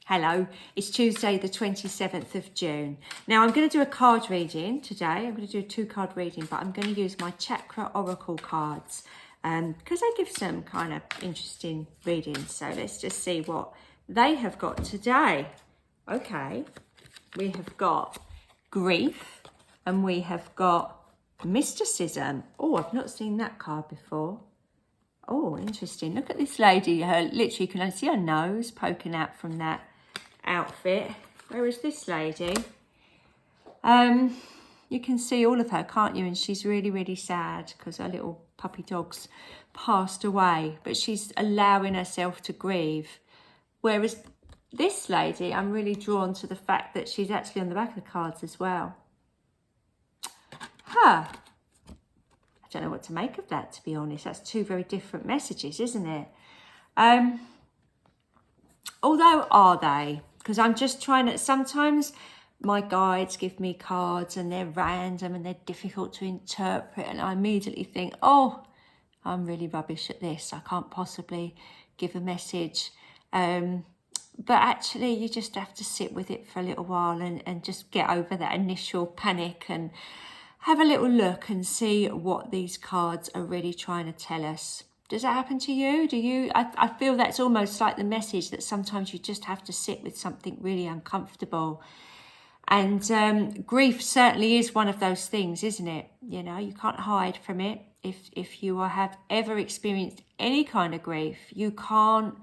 Hello, it's Tuesday the 27th of June. Now I'm going to do a card reading today. I'm going to do a 2-card reading, but I'm going to use my Chakra Oracle cards because they give some kind of interesting readings. So let's just see what they have got today. Okay, we have got grief and we have got mysticism. Oh, I've not seen that card before. Oh, interesting. Look at this lady. Literally, you can only see her nose poking out from that outfit. Where is this lady? You can see all of her, can't you? And she's really, really sad because her little puppy dog's passed away. But she's allowing herself to grieve. Whereas this lady, I'm really drawn to the fact that she's actually on the back of the cards as well. I don't know what to make of that, to be honest. That's two very different messages, isn't it? Although, are they? Because I'm just trying to... Sometimes my guides give me cards and they're random and they're difficult to interpret. And I immediately think, oh, I'm really rubbish at this. I can't possibly give a message. But actually, you just have to sit with it for a little while and just get over that initial panic and have a little look and see what these cards are really trying to tell us. Does that happen to you? Do you? I feel that's almost like the message that sometimes you just have to sit with something really uncomfortable. And grief certainly is one of those things, isn't it? You know, you can't hide from it. If you have ever experienced any kind of grief, you can't,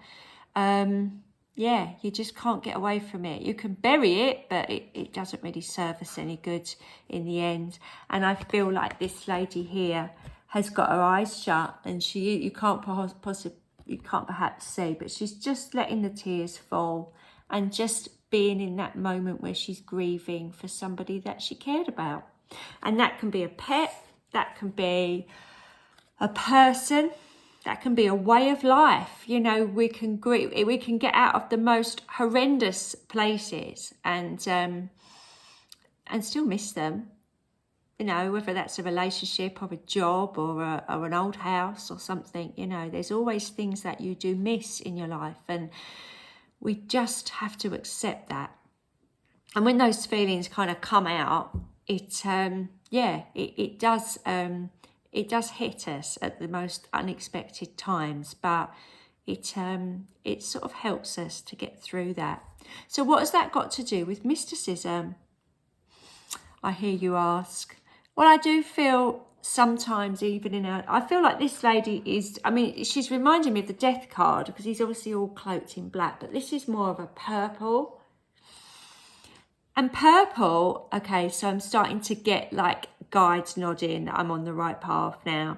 you just can't get away from it. You can bury it, but it doesn't really serve us any good in the end. And I feel like this lady here has got her eyes shut, and you can't perhaps see, but she's just letting the tears fall and just being in that moment where she's grieving for somebody that she cared about. And that can be a pet, that can be a person, that can be a way of life. You know, we can grieve, we can get out of the most horrendous places and still miss them. You know, whether that's a relationship or a job or an old house or something, you know, there's always things that you do miss in your life, and we just have to accept that. And when those feelings kind of come out, it does hit us at the most unexpected times, but it sort of helps us to get through that. So what has that got to do with mysticism? I hear you ask. Well, I do feel sometimes even I feel like this lady is, I mean, she's reminding me of the Death card because he's obviously all cloaked in black, but this is more of a purple. And purple, okay, so I'm starting to get like guides nodding that I'm on the right path now.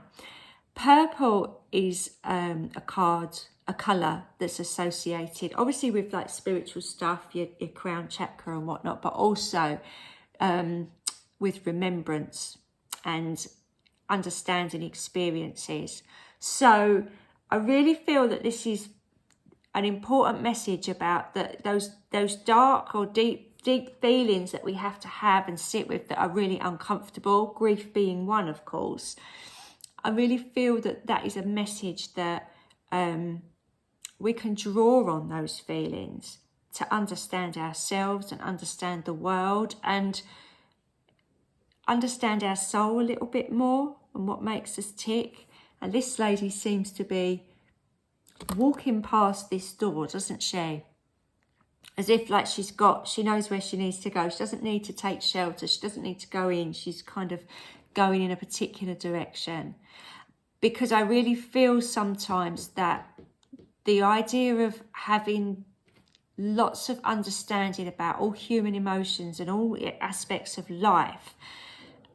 Purple is a colour that's associated, obviously with like spiritual stuff, your crown chakra and whatnot, but also with remembrance and understanding experiences. So I really feel that this is an important message about those dark or deep feelings that we have to have and sit with that are really uncomfortable, grief being one, of course. I really feel that is a message that we can draw on those feelings to understand ourselves and understand the world and understand our soul a little bit more and what makes us tick. And this lady seems to be walking past this door, doesn't she? As if like she knows where she needs to go. She doesn't need to take shelter. She doesn't need to go in. She's kind of going in a particular direction. Because I really feel sometimes that the idea of having lots of understanding about all human emotions and all aspects of life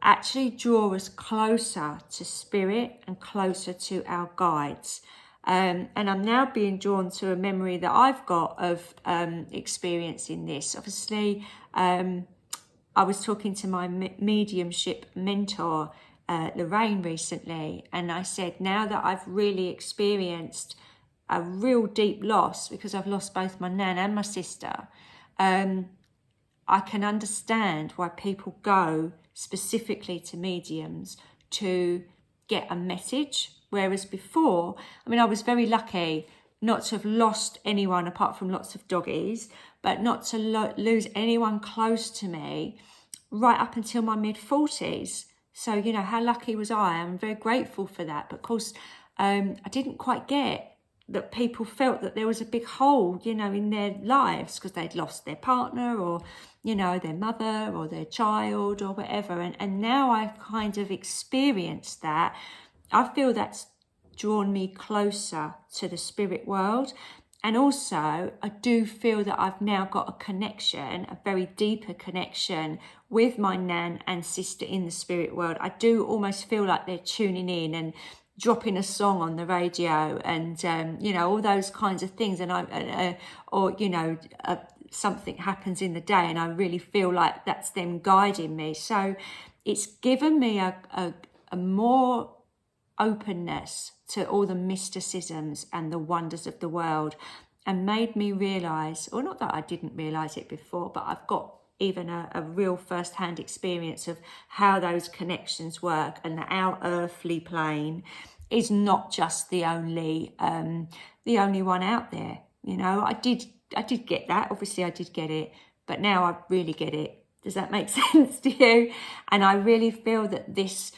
actually draw us closer to spirit and closer to our guides. And I'm now being drawn to a memory that I've got of experiencing this. Obviously, I was talking to my mediumship mentor, Lorraine, recently, and I said, now that I've really experienced a real deep loss, because I've lost both my nan and my sister, I can understand why people go specifically to mediums to get a message. Whereas before, I mean, I was very lucky not to have lost anyone apart from lots of doggies, but not to lose anyone close to me right up until my mid-40s. So, you know, how lucky was I? I'm very grateful for that. But of course, I didn't quite get that people felt that there was a big hole, you know, in their lives because they'd lost their partner or, you know, their mother or their child or whatever. And now I've kind of experienced that. I feel that's drawn me closer to the spirit world. And also, I do feel that I've now got a connection, a very deeper connection with my nan and sister in the spirit world. I do almost feel like they're tuning in and dropping a song on the radio and, you know, all those kinds of things. And or, you know, something happens in the day and I really feel like that's them guiding me. So it's given me a more openness to all the mysticisms and the wonders of the world, and made me realise, or not that I didn't realise it before, but I've got even a real first-hand experience of how those connections work, and that our earthly plane is not just the only one out there. You know, I did get that. Obviously, I did get it, but now I really get it. Does that make sense to you? And I really feel that this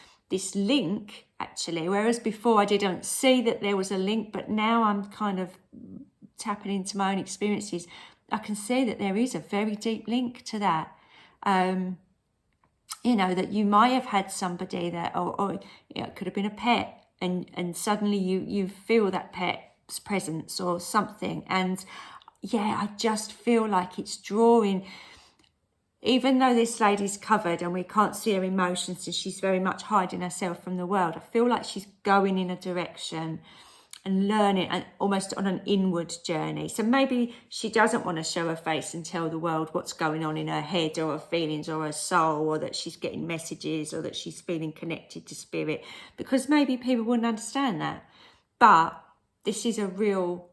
link, actually, whereas before I didn't see that there was a link, but now I'm kind of tapping into my own experiences, I can see that there is a very deep link to that. You know, that you might have had somebody that, or you know, it could have been a pet, and suddenly you feel that pet's presence or something. And yeah, I just feel like it's drawing, even though this lady's covered and we can't see her emotions and she's very much hiding herself from the world, I feel like she's going in a direction and learning, and almost on an inward journey. So maybe she doesn't want to show her face and tell the world what's going on in her head or her feelings or her soul, or that she's getting messages or that she's feeling connected to spirit, because maybe people wouldn't understand that. But this is a real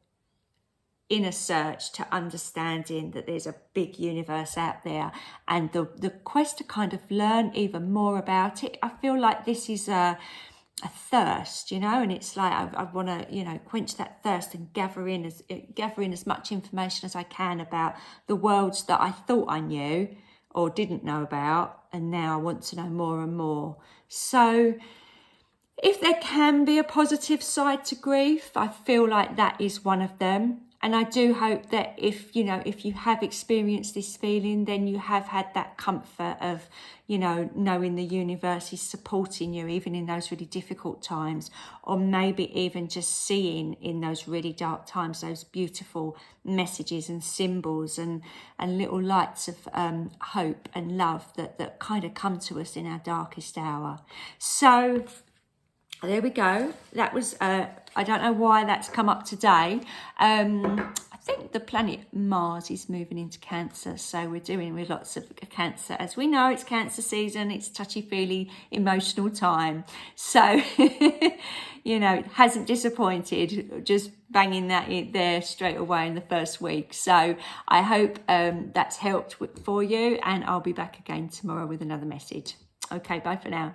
inner search to understanding that there's a big universe out there, and the quest to kind of learn even more about it. I feel like this is a thirst, you know, and it's like I want to, you know, quench that thirst and gather in as much information as I can about the worlds that I thought I knew or didn't know about, and now I want to know more and more. So if there can be a positive side to grief, I feel like that is one of them. And I do hope that if you have experienced this feeling, then you have had that comfort of, you know, knowing the universe is supporting you even in those really difficult times, or maybe even just seeing in those really dark times those beautiful messages and symbols and little lights of hope and love that kind of come to us in our darkest hour. So there we go. That was, I don't know why that's come up today. I think the planet Mars is moving into Cancer, so we're doing with lots of Cancer. As we know, it's Cancer season, it's touchy-feely, emotional time. So, you know, it hasn't disappointed, just banging that in there straight away in the first week. So I hope that's helped for you, and I'll be back again tomorrow with another message. Okay, bye for now.